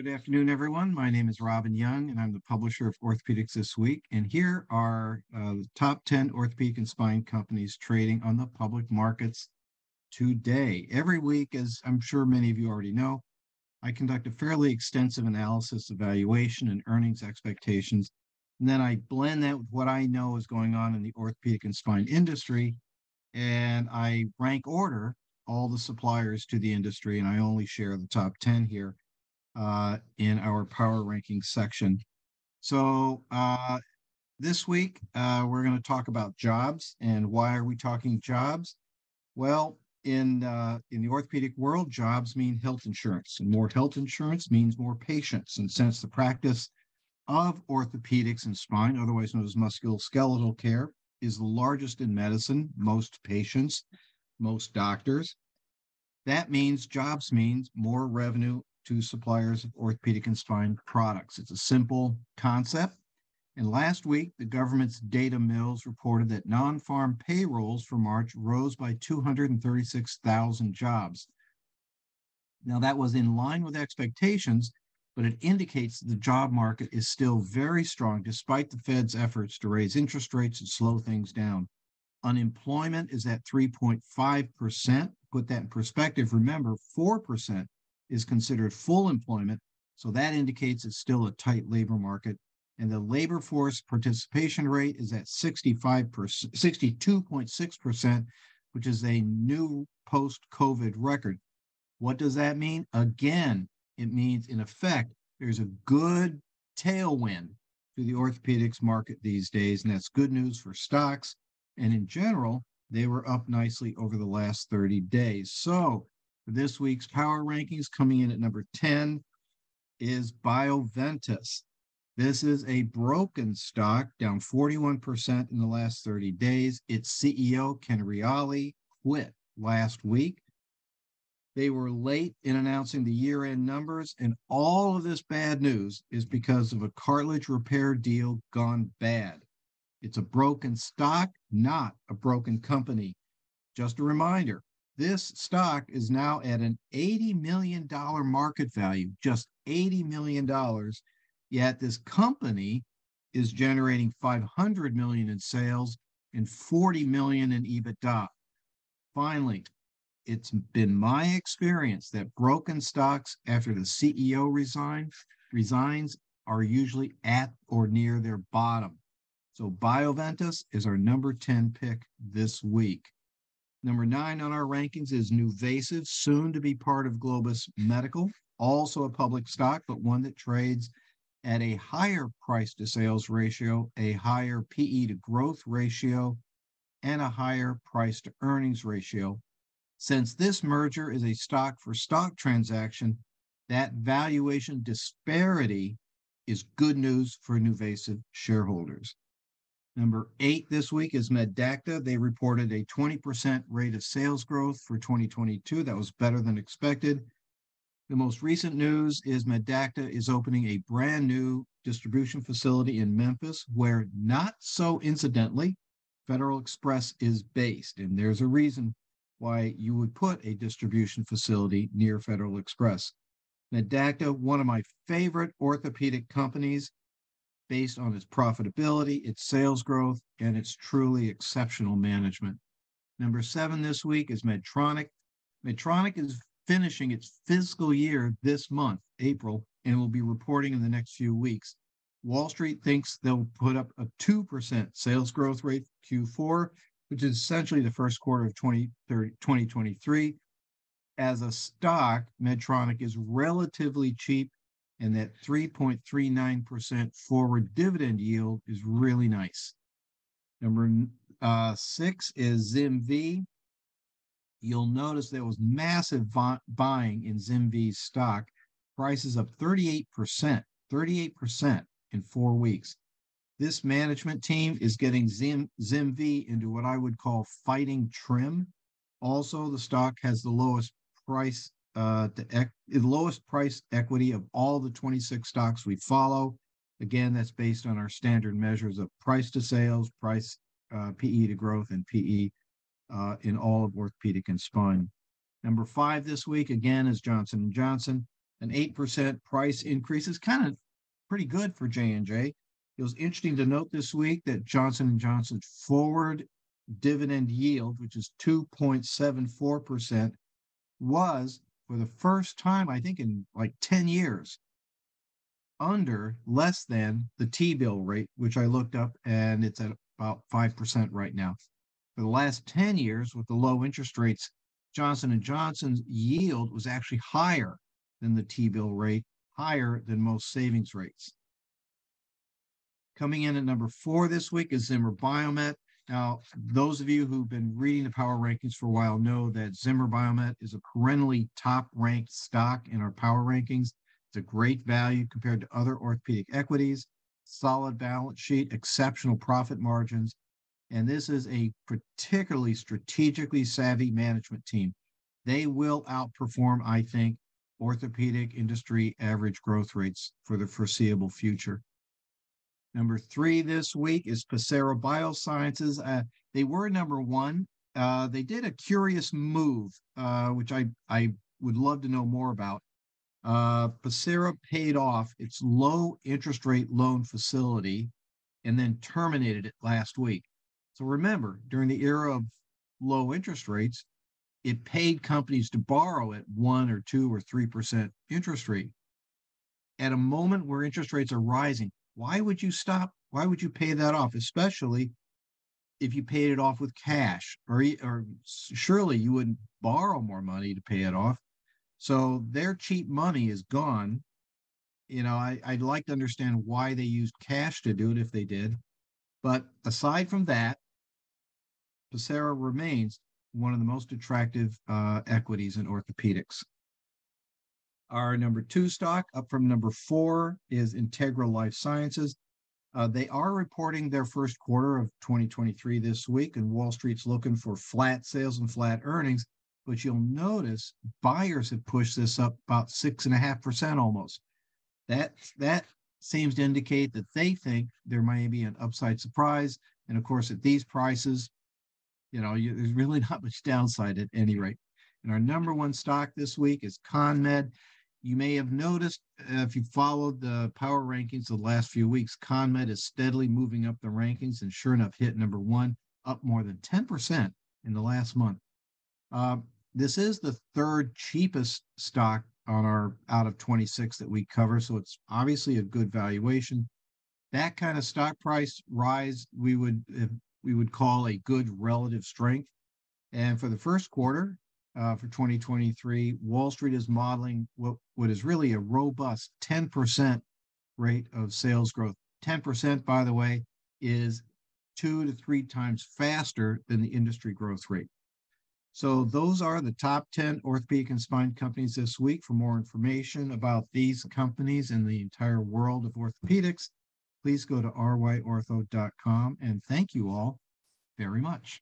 Good afternoon, everyone. My name is Robin Young, and I'm the publisher of Orthopedics This Week. And here are the top 10 orthopedic and spine companies trading on the public markets today. Every week, as I'm sure many of you already know, I conduct a fairly extensive analysis, evaluation, and earnings expectations. And then I blend that with what I know is going on in the orthopedic and spine industry. And I rank order all the suppliers to the industry, and I only share the top 10 here in our power rankings section. So this week, we're going to talk about jobs. And why are we talking jobs? Well, in the orthopedic world, jobs mean health insurance, and more health insurance means more patients. And since the practice of orthopedics and spine, otherwise known as musculoskeletal care, is the largest in medicine, most patients, most doctors, that means jobs means more revenue to suppliers of orthopedic and spine products. It's a simple concept. And last week, the government's data mills reported that non-farm payrolls for March rose by 236,000 jobs. Now, that was in line with expectations, but it indicates that the job market is still very strong despite the Fed's efforts to raise interest rates and slow things down. Unemployment is at 3.5%. Put that in perspective. Remember, 4% is considered full employment. So that indicates it's still a tight labor market. And the labor force participation rate is at 65%, 62.6%, which is a new post-COVID record. What does that mean? Again, it means, in effect, there's a good tailwind to the orthopedics market these days, and that's good news for stocks. And in general, they were up nicely over the last 30 days. So for this week's power rankings, coming in at number 10 is Bioventus. This is a broken stock, down 41% in the last 30 days. Its CEO, Ken Reali, quit last week. They were late in announcing the year-end numbers, and all of this bad news is because of a cartilage repair deal gone bad. It's a broken stock, not a broken company. Just a reminder, this stock is now at an $80 million market value, just $80 million. Yet this company is generating $500 million in sales and $40 million in EBITDA. Finally, it's been my experience that broken stocks after the CEO resigns are usually at or near their bottom. So Bioventus is our number 10 pick this week. Number 9 on our rankings is NuVasive, soon to be part of Globus Medical, also a public stock, but one that trades at a higher price to sales ratio, a higher PE to growth ratio, and a higher price to earnings ratio. Since this merger is a stock for stock transaction, that valuation disparity is good news for NuVasive shareholders. Number 8 this week is Medacta. They reported a 20% rate of sales growth for 2022. That was better than expected. The most recent news is Medacta is opening a brand new distribution facility in Memphis, where, not so incidentally, Federal Express is based. And there's a reason why you would put a distribution facility near Federal Express. Medacta, one of my favorite orthopedic companies, based on its profitability, its sales growth, and its truly exceptional management. Number 7 this week is Medtronic. Medtronic is finishing its fiscal year this month, April, and will be reporting in the next few weeks. Wall Street thinks they'll put up a 2% sales growth rate Q4, which is essentially the first quarter of 2023. As a stock, Medtronic is relatively cheap, and that 3.39% forward dividend yield is really nice. Number 6 is ZimVie. You'll notice there was massive buying in ZimVie's stock. Prices up 38% in 4 weeks. This management team is getting ZimVie into what I would call fighting trim. Also, the stock has the lowest price equity of all the 26 stocks we follow. Again, that's based on our standard measures of price to sales, price PE to growth, and PE in all of orthopedic and spine. Number 5 this week, again, is Johnson & Johnson. An 8% price increase is kind of pretty good for J&J. It was interesting to note this week that Johnson & Johnson's forward dividend yield, which is 2.74%, was for the first time, I think in like 10 years, less than the T-bill rate, which I looked up, and it's at about 5% right now. For the last 10 years, with the low interest rates, Johnson & Johnson's yield was actually higher than the T-bill rate, higher than most savings rates. Coming in at number 4 this week is Zimmer Biomet. Now, those of you who've been reading the power rankings for a while know that Zimmer Biomet is a perennially top-ranked stock in our power rankings. It's a great value compared to other orthopedic equities, solid balance sheet, exceptional profit margins, and this is a particularly strategically savvy management team. They will outperform, I think, orthopedic industry average growth rates for the foreseeable future. Number 3 this week is Pacira Biosciences. They were number 1. They did a curious move, which I would love to know more about. Pacira paid off its low interest rate loan facility and then terminated it last week. So remember, during the era of low interest rates, it paid companies to borrow at 1 or 2 or 3% interest rate. At a moment where interest rates are rising, why would you stop? Why would you pay that off, especially if you paid it off with cash? Or surely you wouldn't borrow more money to pay it off. So their cheap money is gone. I'd like to understand why they used cash to do it if they did. But aside from that, Pacira remains one of the most attractive equities in orthopedics. Our number 2 stock, up from number 4, is Integra LifeSciences. They are reporting their first quarter of 2023 this week, and Wall Street's looking for flat sales and flat earnings. But you'll notice buyers have pushed this up about 6.5% almost. That seems to indicate that they think there may be an upside surprise. And of course, at these prices, there's really not much downside at any rate. And our number 1 stock this week is CONMED. You may have noticed, if you followed the power rankings the last few weeks, CONMED is steadily moving up the rankings and sure enough hit number 1, up more than 10% in the last month. This is the 3rd cheapest stock on our out of 26 that we cover, so it's obviously a good valuation. That kind of stock price rise we would call a good relative strength. And for the first quarter, for 2023, Wall Street is modeling what is really a robust 10% rate of sales growth. 10%, by the way, is 2 to 3 times faster than the industry growth rate. So those are the top 10 orthopedic and spine companies this week. For more information about these companies and the entire world of orthopedics, please go to ryortho.com. And thank you all very much.